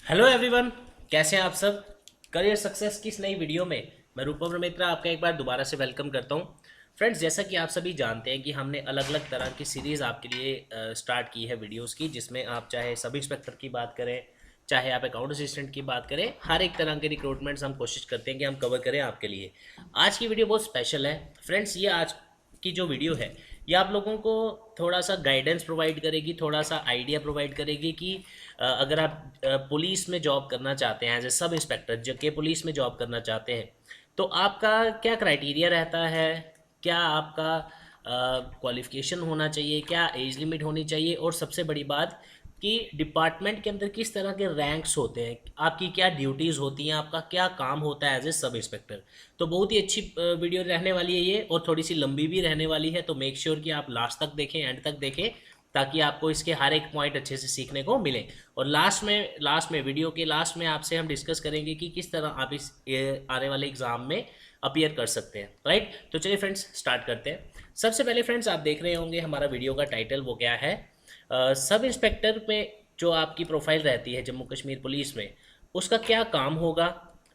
Hello everyone. कैसे हैं आप सब। करियर सक्सेस की इस नई वीडियो में मैं रूपम मित्रा आपका एक बार दोबारा से वेलकम करता हूं। फ्रेंड्स, जैसा कि आप सभी जानते हैं कि हमने अलग अलग तरह की सीरीज़ आपके लिए स्टार्ट की है वीडियोस की, जिसमें आप चाहे सब इंस्पेक्टर की बात करें, चाहे आप अकाउंट असिस्टेंट की बात करें, हर एक तरह के रिक्रूटमेंट्स हम कोशिश करते हैं कि हम कवर करें आपके लिए। आज की वीडियो बहुत स्पेशल है फ्रेंड्स। ये आज की जो वीडियो है ये आप लोगों को थोड़ा सा गाइडेंस प्रोवाइड करेगी, थोड़ा सा आइडिया प्रोवाइड करेगी कि अगर आप पुलिस में जॉब करना चाहते हैं एज ए सब इंस्पेक्टर, जबकि पुलिस में जॉब करना चाहते हैं, तो आपका क्या क्राइटेरिया रहता है, क्या आपका क्वालिफिकेशन होना चाहिए, क्या एज लिमिट होनी चाहिए, और सबसे बड़ी बात कि डिपार्टमेंट के अंदर किस तरह के रैंक्स होते हैं, आपकी क्या ड्यूटीज़ होती हैं, आपका क्या काम होता है एज ए सब इंस्पेक्टर। तो बहुत ही अच्छी वीडियो रहने वाली है ये, और थोड़ी सी लंबी भी रहने वाली है, तो मेक श्योर कि आप लास्ट तक देखें, एंड तक देखें, ताकि आपको इसके हर एक पॉइंट अच्छे से सीखने को मिले। और लास्ट में वीडियो के लास्ट में आपसे हम डिस्कस करेंगे कि किस तरह आप इस आने वाले एग्ज़ाम में अपीयर कर सकते हैं। राइट, तो चलिए फ्रेंड्स स्टार्ट करते हैं। सबसे पहले फ्रेंड्स, आप देख रहे होंगे हमारा वीडियो का टाइटल वो क्या है। सब इंस्पेक्टर में जो आपकी प्रोफाइल रहती है जम्मू कश्मीर पुलिस में, उसका क्या काम होगा,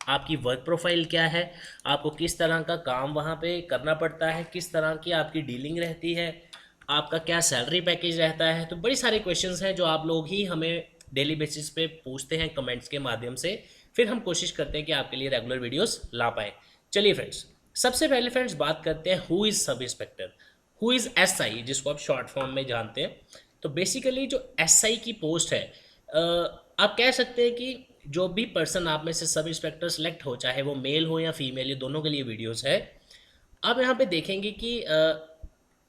आपकी वर्क प्रोफाइल क्या है, आपको किस तरह का काम वहाँ पे करना पड़ता है, किस तरह की आपकी डीलिंग रहती है, आपका क्या सैलरी पैकेज रहता है। तो बड़ी सारे क्वेश्चंस हैं जो आप लोग ही हमें डेली बेसिस पे पूछते हैं कमेंट्स के माध्यम से, फिर हम कोशिश करते हैं कि आपके लिए रेगुलर वीडियोस ला पाए। चलिए फ्रेंड्स, सबसे पहले फ्रेंड्स बात करते हैं who is sub inspector, who is SI, जिसको आप शॉर्ट फॉर्म में जानते हैं। तो बेसिकली जो एसआई की पोस्ट है, आप कह सकते हैं कि जो भी पर्सन आप में से सब इंस्पेक्टर सेलेक्ट हो, चाहे वो मेल हो या फीमेल, ये दोनों के लिए वीडियोस है। आप यहाँ पे देखेंगे कि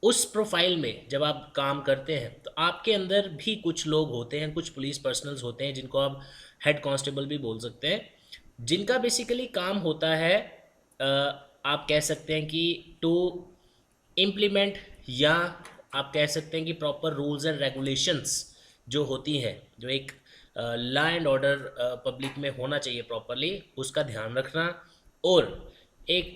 उस प्रोफाइल में जब आप काम करते हैं तो आपके अंदर भी कुछ लोग होते हैं, कुछ पुलिस पर्सनल्स होते हैं जिनको आप हेड कांस्टेबल भी बोल सकते हैं, जिनका बेसिकली काम होता है, आप कह सकते हैं कि टू इम्प्लीमेंट, या आप कह सकते हैं कि प्रॉपर रूल्स एंड रेगुलेशंस जो होती हैं, जो एक लॉ एंड ऑर्डर पब्लिक में होना चाहिए प्रॉपरली, उसका ध्यान रखना। और एक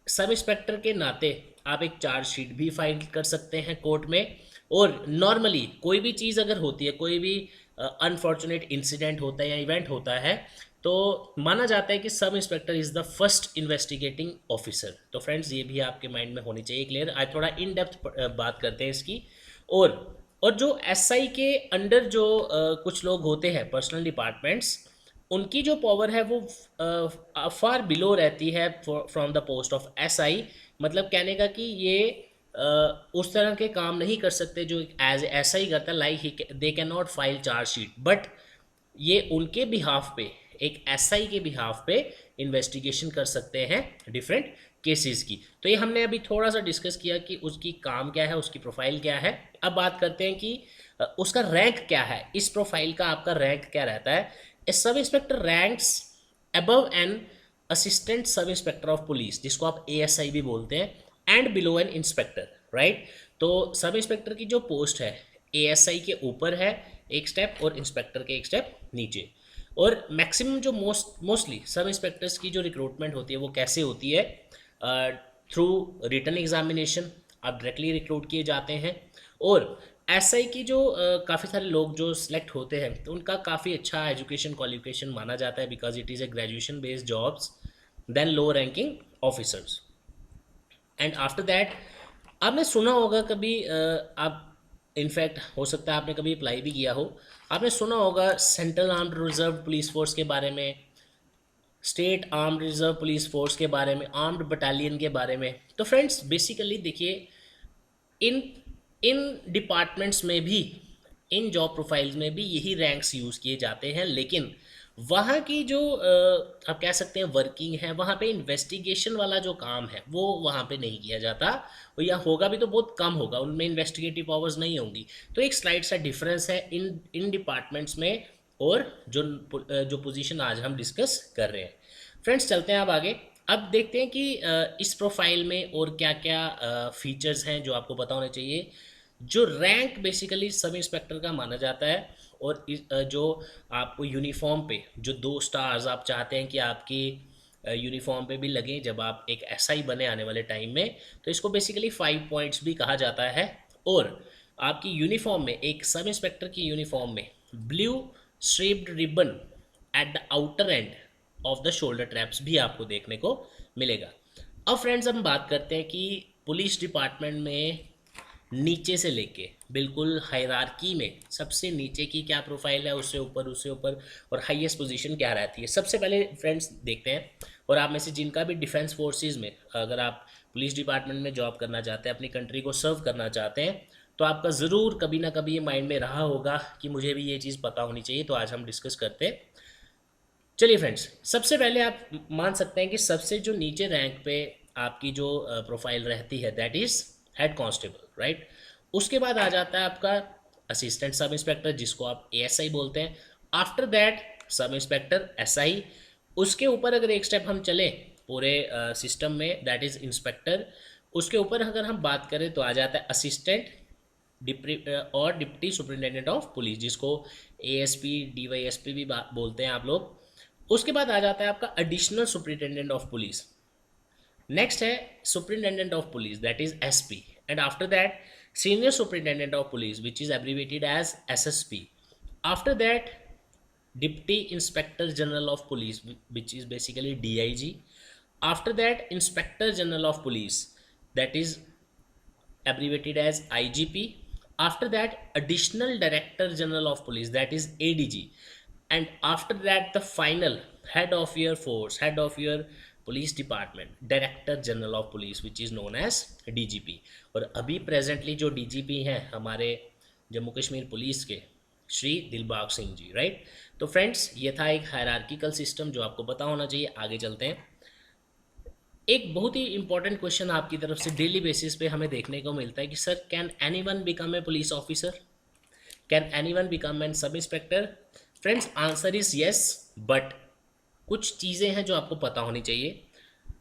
सब इंस्पेक्टर के नाते आप एक चार्जशीट भी फाइल कर सकते हैं कोर्ट में। और नॉर्मली कोई भी चीज़ अगर होती है, कोई भी अनफॉर्चुनेट इंसिडेंट होता है या इवेंट होता है, तो माना जाता है कि sub inspector is the first investigating officer. तो फ्रेंड्स, ये भी आपके माइंड में होनी चाहिए क्लियर। आज थोड़ा इन डेप्थ बात करते हैं इसकी। और और जो एसआई के अंडर जो कुछ लोग होते हैं पर्सनल डिपार्टमेंट्स, उनकी जो पावर है वो फार बिलो रहती है from the post of SI. मतलब कहने का कि ये उस तरह के काम नहीं कर सकते जो एज एसआई करता है, like they can not file chargesheet, but ये उनके बिहाफ पे, एक एसआई के बिहाफ पे इन्वेस्टिगेशन कर सकते हैं डिफरेंट केसेस की। तो ये हमने अभी थोड़ा सा डिस्कस किया कि उसकी काम क्या है, उसकी प्रोफाइल क्या है। अब बात करते हैं कि उसका रैंक क्या है, इस प्रोफाइल का आपका रैंक क्या रहता है। A sub inspector ranks above an assistant sub inspector of police, जिसको आप एएसआई भी बोलते हैं, and below an inspector. Right, तो सब इंस्पेक्टर की जो पोस्ट है एएसआई के ऊपर है एक स्टेप, और इंस्पेक्टर के एक स्टेप नीचे। और मैक्सिमम जो मोस्टली सब इंस्पेक्टर्स की जो रिक्रूटमेंट होती है वो कैसे होती है, थ्रू रिटन एग्जामिनेशन आप डायरेक्टली रिक्रूट किए जाते हैं। और एसआई की जो काफ़ी सारे लोग जो सिलेक्ट होते हैं, तो उनका काफ़ी अच्छा एजुकेशन क्वालिफिकेशन माना जाता है, because it is a graduation based jobs then low ranking officers. And after that आपने सुना होगा कभी, आप इनफैक्ट हो सकता है आपने कभी अप्लाई भी किया हो, आपने सुना होगा central armed reserve police force के बारे में, state armed reserve police force के बारे में, आर्म्ड बटालियन के बारे में। तो फ्रेंड्स बेसिकली देखिए, इन इन डिपार्टमेंट्स में भी, इन जॉब प्रोफाइल्स में भी यही रैंक्स यूज़ किए जाते हैं, लेकिन वहाँ की जो आप कह सकते हैं वर्किंग है, वहाँ पे इन्वेस्टिगेशन वाला जो काम है वो वहाँ पे नहीं किया जाता, और या होगा भी तो बहुत कम होगा, उनमें इन्वेस्टिगेटिव पावर्स नहीं होंगी। तो एक स्लाइड सा डिफरेंस है इन इन डिपार्टमेंट्स में, और जो पोजीशन आज हम डिस्कस कर रहे हैं। फ्रेंड्स चलते हैं अब आगे। अब देखते हैं कि इस प्रोफाइल में और क्या क्या फीचर्स हैं जो आपको पता होने चाहिए। जो रैंक बेसिकली सब इंस्पेक्टर का माना जाता है, और जो आपको यूनिफॉर्म पे जो 2 स्टार्स आप चाहते हैं कि आपकी यूनिफॉर्म पे भी लगे जब आप एक एसआई बने आने वाले टाइम में, तो इसको बेसिकली 5 पॉइंट्स भी कहा जाता है। और आपकी यूनिफॉर्म में, एक सब इंस्पेक्टर की यूनिफॉर्म में blue striped ribbon at the outer end of the shoulder traps भी आपको देखने को मिलेगा। अब फ्रेंड्स हम बात करते हैं कि पुलिस डिपार्टमेंट में नीचे से लेके बिल्कुल हायरार्की में सबसे नीचे की क्या प्रोफाइल है, उससे ऊपर और हाईएस्ट पोजीशन क्या रहती है। सबसे पहले फ्रेंड्स देखते हैं, और आप में से जिनका भी डिफेंस फोर्सेस में, अगर आप पुलिस डिपार्टमेंट में जॉब करना चाहते हैं, अपनी कंट्री को सर्व करना चाहते हैं, तो आपका ज़रूर कभी ना कभी ये माइंड में रहा होगा कि मुझे भी ये चीज़ पता होनी चाहिए। तो आज हम डिस्कस करते हैं। चलिए फ्रेंड्स, सबसे पहले आप मान सकते हैं कि सबसे जो नीचे रैंक पे आपकी जो प्रोफाइल रहती है that is head constable, right. उसके बाद आ जाता है आपका असिस्टेंट सब इंस्पेक्टर, जिसको आप एएसआई बोलते हैं। After that sub inspector SI. उसके ऊपर अगर एक स्टेप हम चलें पूरे सिस्टम में, दैट इज़ इंस्पेक्टर। उसके ऊपर अगर हम बात करें तो आ जाता है असिस्टेंट और डिप्टी सुपरिटेंडेंट ऑफ पुलिस, जिसको एएसपी डीवाईएसपी भी बोलते हैं आप लोग। उसके बाद आ जाता है आपका additional superintendent of police. Next है superintendent of police, that is SP. And after that senior superintendent of police, which is abbreviated as SSP. After that deputy inspector general of police, which is basically DIG. After that inspector general of police, that is abbreviated as IGP. After that, additional director general of police, that is ADG. And after that, the final head of your force, head of your police department, director general of police, which is known as DGP. और अभी presently जो DGP हैं हमारे Jammu Kashmir police के, Shri Dilbag Singh ji, right. तो friends, ये था एक हायरार्किकल सिस्टम जो आपको पता होना चाहिए। आगे चलते हैं। एक बहुत ही इंपॉर्टेंट क्वेश्चन आपकी तरफ से डेली बेसिस पे हमें देखने को मिलता है कि sir, can anyone become a police officer, can anyone become an sub inspector. Friends, answer is yes, but कुछ चीज़ें हैं जो आपको पता होनी चाहिए।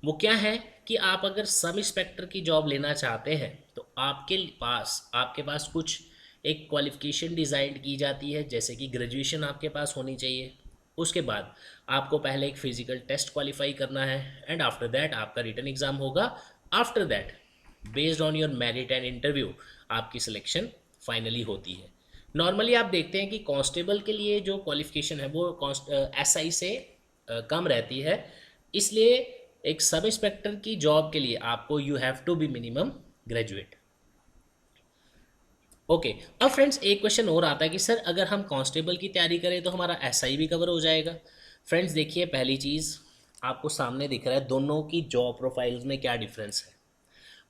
वो क्या है कि आप अगर सब इंस्पेक्टर की जॉब लेना चाहते हैं तो आपके पास कुछ एक क्वालिफिकेशन डिज़ाइन की जाती है, जैसे कि ग्रेजुएशन आपके पास होनी चाहिए। उसके बाद आपको पहले एक फिजिकल टेस्ट क्वालिफाई करना है, एंड आफ्टर दैट आपका रिटन एग्ज़ाम होगा। After that based on your merit and interview आपकी सिलेक्शन फाइनली होती है। नॉर्मली आप देखते हैं कि कांस्टेबल के लिए जो क्वालिफिकेशन है वो एसआई से कम रहती है, इसलिए एक सब इंस्पेक्टर की जॉब के लिए आपको you have to be minimum graduate. Okay, अब फ्रेंड्स एक क्वेश्चन और आता है कि सर, अगर हम कांस्टेबल की तैयारी करें तो हमारा एसआई भी कवर हो जाएगा। फ्रेंड्स देखिए, पहली चीज़ आपको सामने दिख रहा है दोनों की जॉब प्रोफाइल्स में क्या डिफरेंस है,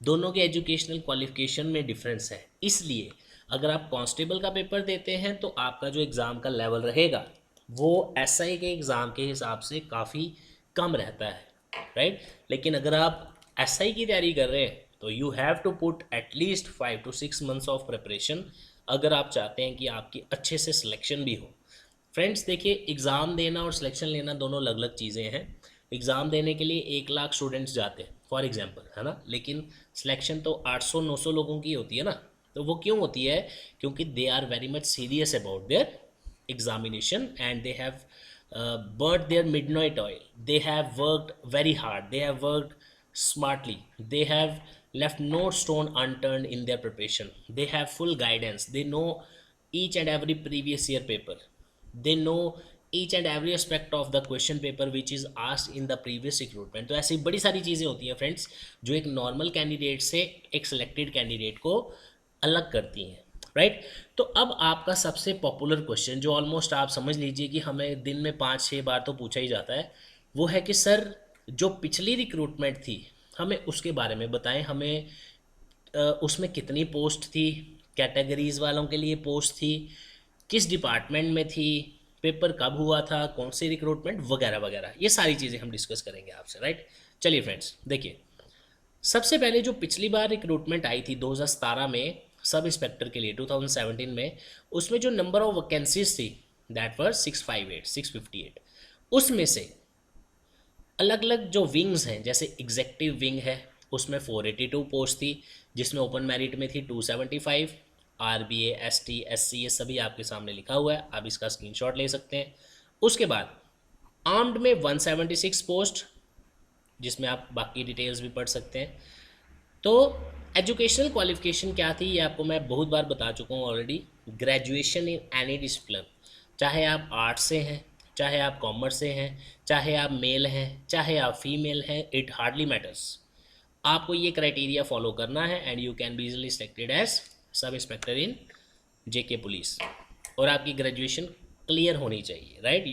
दोनों के एजुकेशनल क्वालिफिकेशन में डिफरेंस है। इसलिए अगर आप कांस्टेबल का पेपर देते हैं तो आपका जो एग्ज़ाम का लेवल रहेगा वो एसआई के एग्ज़ाम के हिसाब से काफ़ी कम रहता है, राइट। लेकिन अगर आप एसआई की तैयारी कर रहे हैं तो you have to put at least 5 to 6 months of preparation, अगर आप चाहते हैं कि आपकी अच्छे से सिलेक्शन भी हो। फ्रेंड्स देखिए, एग्ज़ाम देना और सिलेक्शन लेना दोनों अलग अलग चीज़ें हैं। एग्ज़ाम देने के लिए 1 लाख स्टूडेंट्स जाते हैं फॉर एग्जांपल, है ना, लेकिन सिलेक्शन तो 800-900 लोगों की होती है ना। तो वो क्यों होती है? क्योंकि they are very much serious about their examination and they have burnt their midnight oil, they have worked very hard, they have worked smartly, they have left no stone unturned in their preparation, they have full guidance, they know each and every previous year paper, they know each and every aspect of the question paper which is asked in the previous recruitment। तो ऐसी बड़ी सारी चीज़ें होती हैं friends जो एक normal candidate से एक सिलेक्टेड कैंडिडेट को अलग करती हैं, राइट। तो अब आपका सबसे पॉपुलर क्वेश्चन जो ऑलमोस्ट आप समझ लीजिए कि हमें दिन में 5-6 बार तो पूछा ही जाता है, वो है कि सर, जो पिछली रिक्रूटमेंट थी हमें उसके बारे में बताएं, हमें उसमें कितनी पोस्ट थी, कैटेगरीज वालों के लिए पोस्ट थी, किस डिपार्टमेंट में थी, पेपर कब हुआ था, कौन सी रिक्रूटमेंट वगैरह वगैरह, ये सारी चीज़ें हम डिस्कस करेंगे आपसे, राइट। चलिए फ्रेंड्स देखिए, सबसे पहले जो पिछली बार रिक्रूटमेंट आई थी 2017 में सब इंस्पेक्टर के लिए 2017 में, उसमें जो नंबर ऑफ वैकेंसीज थी दैट वर 658 उसमें से अलग अलग जो विंग्स हैं, जैसे एग्जेक्टिव विंग है उसमें 482 पोस्ट थी, जिसमें ओपन मेरिट में थी 275, आरबीए, एसटी, एससी ये सभी आपके सामने लिखा हुआ है, आप इसका स्क्रीनशॉट ले सकते हैं। उसके बाद आर्म्ड में 176 पोस्ट, जिसमें आप बाकी डिटेल्स भी पढ़ सकते हैं। तो एजुकेशनल क्वालिफिकेशन क्या थी ये आपको मैं बहुत बार बता चुका हूँ already, graduation in any discipline, चाहे आप आर्ट्स से हैं, चाहे आप कॉमर्स से हैं, चाहे आप मेल हैं, चाहे आप फीमेल हैं, इट हार्डली मैटर्स। आपको ये क्राइटेरिया फॉलो करना है and you can be easily selected as sub inspector in JK police. और आपकी ग्रेजुएशन क्लियर होनी चाहिए, राइट।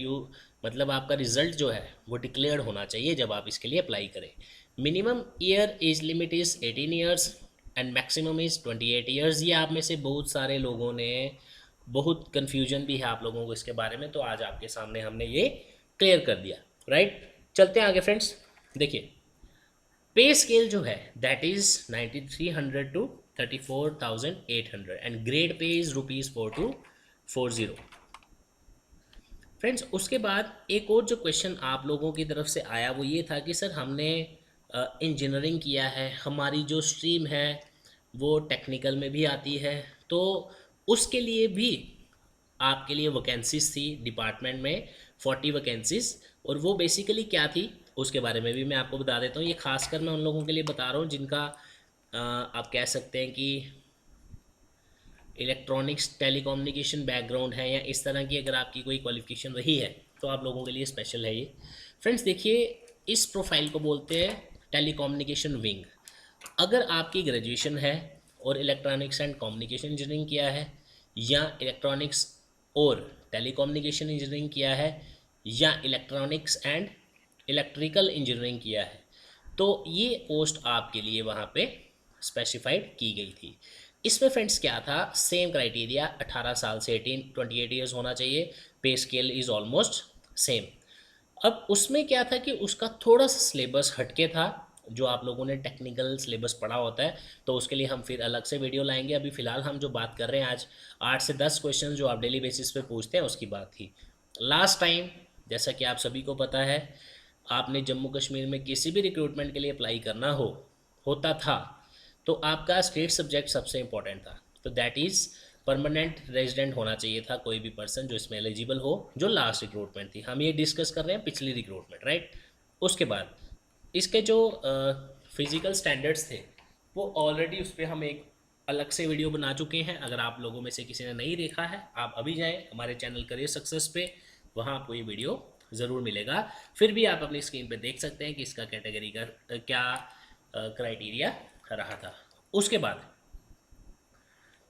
मतलब आपका रिजल्ट जो है वो डिक्लेयर्ड होना चाहिए जब आप इसके लिए अप्लाई करें। Minimum year age limit is 18 years and maximum is 28 years. ये आप में से बहुत सारे लोगों ने, बहुत कन्फ्यूजन भी है आप लोगों को इसके बारे में, तो आज आपके सामने हमने ये क्लियर कर दिया, राइट। चलते हैं आगे फ्रेंड्स। देखिए पे स्केल जो है that is 9300 to 34,800 and grade pay is ₹4240। Friends उसके बाद एक और जो क्वेश्चन आप लोगों की तरफ से आया वो ये था कि सर हमने इंजीनियरिंग किया है, हमारी जो स्ट्रीम है वो टेक्निकल में भी आती है, तो उसके लिए भी आपके लिए वैकेंसीज थी डिपार्टमेंट में 40 वैकेंसीज। और वो बेसिकली क्या थी उसके बारे में भी मैं आपको बता देता हूँ। ये खासकर मैं उन लोगों के लिए बता रहा हूँ जिनका आप कह सकते हैं कि इलेक्ट्रॉनिक्स टेलीकम्युनिकेशन बैकग्राउंड है, या इस तरह की अगर आपकी कोई क्वालिफिकेशन रही है तो आप लोगों के लिए स्पेशल है ये। फ्रेंड्स देखिए इस प्रोफाइल को बोलते हैं टेलीकम्युनिकेशन विंग। अगर आपकी ग्रेजुएशन है और इलेक्ट्रॉनिक्स एंड कम्युनिकेशन इंजीनियरिंग किया है, या इलेक्ट्रॉनिक्स और टेलीकम्युनिकेशन इंजीनियरिंग किया है, या इलेक्ट्रॉनिक्स एंड इलेक्ट्रिकल इंजीनियरिंग किया है, तो ये पोस्ट आपके लिए वहाँ पे स्पेसिफाइड की गई थी। इसमें फ्रेंड्स क्या था, सेम क्राइटेरिया 18 साल से 28 ईयर्स होना चाहिए। पे स्केल इज़ ऑलमोस्ट सेम। अब उसमें क्या था कि उसका थोड़ा सा सिलेबस हटके था, जो आप लोगों ने टेक्निकल सिलेबस पढ़ा होता है, तो उसके लिए हम फिर अलग से वीडियो लाएंगे। अभी फ़िलहाल हम जो बात कर रहे हैं आज 8 से 10 क्वेश्चन जो आप डेली बेसिस पे पूछते हैं उसकी बात थी। लास्ट टाइम जैसा कि आप सभी को पता है, आपने जम्मू कश्मीर में किसी भी रिक्रूटमेंट के लिए अप्लाई करना होता था तो आपका स्टेट सब्जेक्ट सबसे इंपॉर्टेंट था, तो दैट इज़ परमानेंट रेजिडेंट होना चाहिए था कोई भी पर्सन जो इसमें एलिजिबल हो, जो लास्ट रिक्रूटमेंट थी। हम ये डिस्कस कर रहे हैं पिछली रिक्रूटमेंट, राइट। उसके बाद इसके जो फिज़िकल स्टैंडर्ड्स थे वो ऑलरेडी उस पर हम एक अलग से वीडियो बना चुके हैं। अगर आप लोगों में से किसी ने नहीं देखा है, आप अभी जाएँ हमारे चैनल करियर सक्सेस पे, वहाँ आपको ये वीडियो ज़रूर मिलेगा। फिर भी आप अपनी स्क्रीन पे देख सकते हैं कि इसका कैटेगरी का क्या क्राइटेरिया रहा था। उसके बाद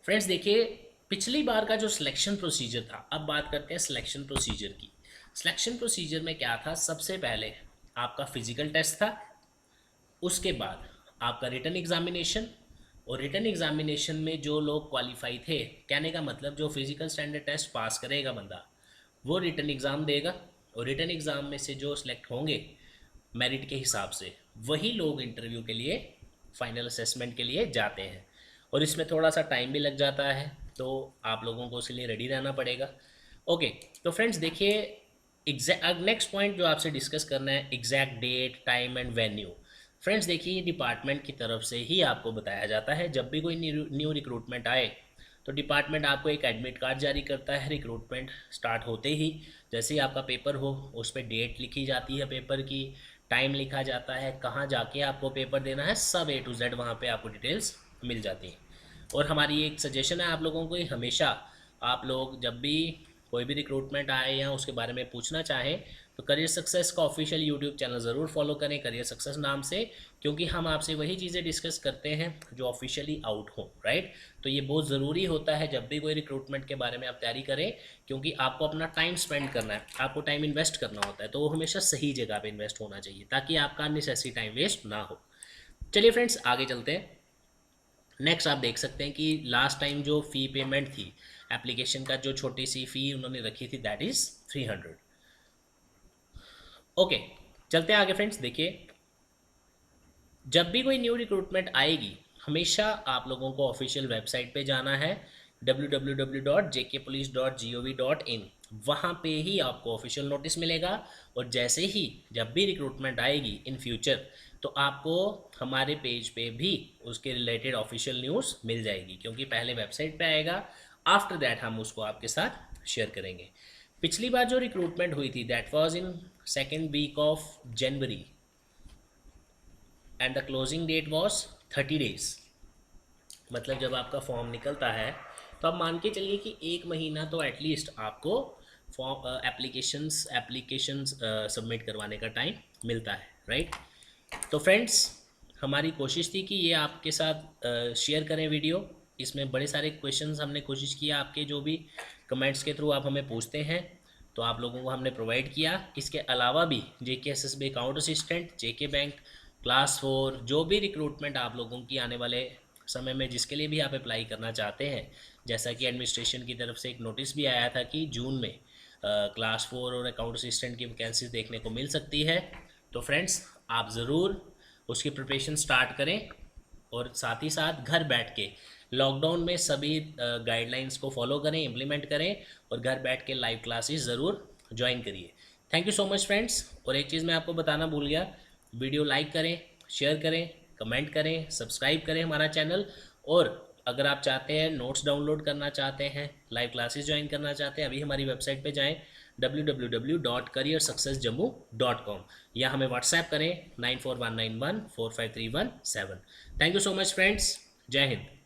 फ्रेंड्स देखिए पिछली बार का जो सिलेक्शन प्रोसीजर था, अब बात करते हैं सिलेक्शन प्रोसीजर की। सिलेक्शन प्रोसीजर में क्या था, सबसे पहले आपका फिजिकल टेस्ट था, उसके बाद आपका रिटन एग्जामिनेशन, और रिटन एग्जामिनेशन में जो लोग क्वालिफाई थे, कहने का मतलब जो फिजिकल स्टैंडर्ड टेस्ट पास करेगा बंदा वो रिटन एग्ज़ाम देगा, और रिटन एग्ज़ाम में से जो सिलेक्ट होंगे मेरिट के हिसाब से वही लोग इंटरव्यू के लिए, फाइनल असेसमेंट के लिए जाते हैं। और इसमें थोड़ा सा टाइम भी लग जाता है, तो आप लोगों को उसके लिए रेडी रहना पड़ेगा। ओके, तो फ्रेंड्स देखिए एग्जैक्ट नेक्स्ट पॉइंट जो आपसे डिस्कस करना है, exact date, time and venue. Friends देखिए डिपार्टमेंट की तरफ से ही आपको बताया जाता है, जब भी कोई न्यू रिक्रूटमेंट आए तो डिपार्टमेंट आपको एक एडमिट कार्ड जारी करता है रिक्रूटमेंट स्टार्ट होते ही। जैसे ही आपका पेपर हो उस पर डेट लिखी जाती है, पेपर की टाइम लिखा जाता है, कहाँ जाके आपको पेपर देना है, सब A to Z वहाँ पे आपको डिटेल्स मिल जाती हैं। और हमारी एक सजेशन है आप लोगों को, हमेशा आप लोग जब भी कोई भी रिक्रूटमेंट आए या उसके बारे में पूछना चाहें तो करियर सक्सेस का ऑफिशियल यूट्यूब चैनल ज़रूर फॉलो करें, करियर सक्सेस नाम से, क्योंकि हम आपसे वही चीज़ें डिस्कस करते हैं जो ऑफिशियली आउट हो, राइट। तो ये बहुत ज़रूरी होता है जब भी कोई रिक्रूटमेंट के बारे में आप तैयारी करें, क्योंकि आपको अपना टाइम स्पेंड करना है, आपको टाइम इन्वेस्ट करना होता है, तो वो हमेशा सही जगह पर इन्वेस्ट होना चाहिए ताकि आपका अननेसेसरी टाइम वेस्ट ना हो। चलिए फ्रेंड्स आगे चलते हैं। नेक्स्ट आप देख सकते हैं कि लास्ट टाइम जो फ़ी पेमेंट थी एप्लीकेशन का, जो छोटी सी फ़ी उन्होंने रखी थी दैट इज़ 300। ओके, चलते हैं आगे फ्रेंड्स। देखिए जब भी कोई न्यू रिक्रूटमेंट आएगी हमेशा आप लोगों को ऑफिशियल वेबसाइट पे जाना है www.jkpolice.gov.in। वहाँ पे ही आपको ऑफिशियल नोटिस मिलेगा, और जैसे ही जब भी रिक्रूटमेंट आएगी इन फ्यूचर तो आपको हमारे पेज पे भी उसके रिलेटेड ऑफिशियल न्यूज़ मिल जाएगी, क्योंकि पहले वेबसाइट पे आएगा, आफ्टर दैट हम उसको आपके साथ शेयर करेंगे। पिछली बार जो रिक्रूटमेंट हुई थी that was in second week of January and the closing date was 30 days. मतलब जब आपका फॉर्म निकलता है तो आप मान के चलिए कि 1 महीना तो एटलीस्ट आपको एप्लीकेशंस सबमिट करवाने का टाइम मिलता है, राइट। तो फ्रेंड्स, हमारी कोशिश थी कि ये आपके साथ शेयर करें वीडियो। इसमें बड़े सारे क्वेश्चंस हमने कोशिश किया, आपके जो भी कमेंट्स के थ्रू आप हमें पूछते हैं तो आप लोगों को हमने प्रोवाइड किया। इसके अलावा भी JKSSB account assistant, JK bank, class 4, जो भी रिक्रूटमेंट आप लोगों की आने वाले समय में जिसके लिए भी आप अप्लाई करना चाहते हैं, जैसा कि एडमिनिस्ट्रेशन की तरफ से एक नोटिस भी आया था कि जून में क्लास 4 और अकाउंट असिस्टेंट की वैकेंसीज देखने को मिल सकती है। तो फ्रेंड्स, आप ज़रूर उसकी प्रिपरेशन स्टार्ट करें और साथ ही साथ घर बैठ के लॉकडाउन में सभी गाइडलाइंस को फॉलो करें, इम्प्लीमेंट करें और घर बैठ के लाइव क्लासेस ज़रूर ज्वाइन करिए। Thank you so much friends. और एक चीज़ मैं आपको बताना भूल गया, वीडियो लाइक करें, शेयर करें, कमेंट करें, सब्सक्राइब करें हमारा चैनल। और अगर आप चाहते हैं, नोट्स डाउनलोड करना चाहते हैं, लाइव क्लासेस ज्वाइन करना चाहते हैं, अभी हमारी वेबसाइट पे जाएं www.careerssuccessjammu.com, या हमें व्हाट्सएप करें 9419145317। Thank you so much friends. जय हिंद।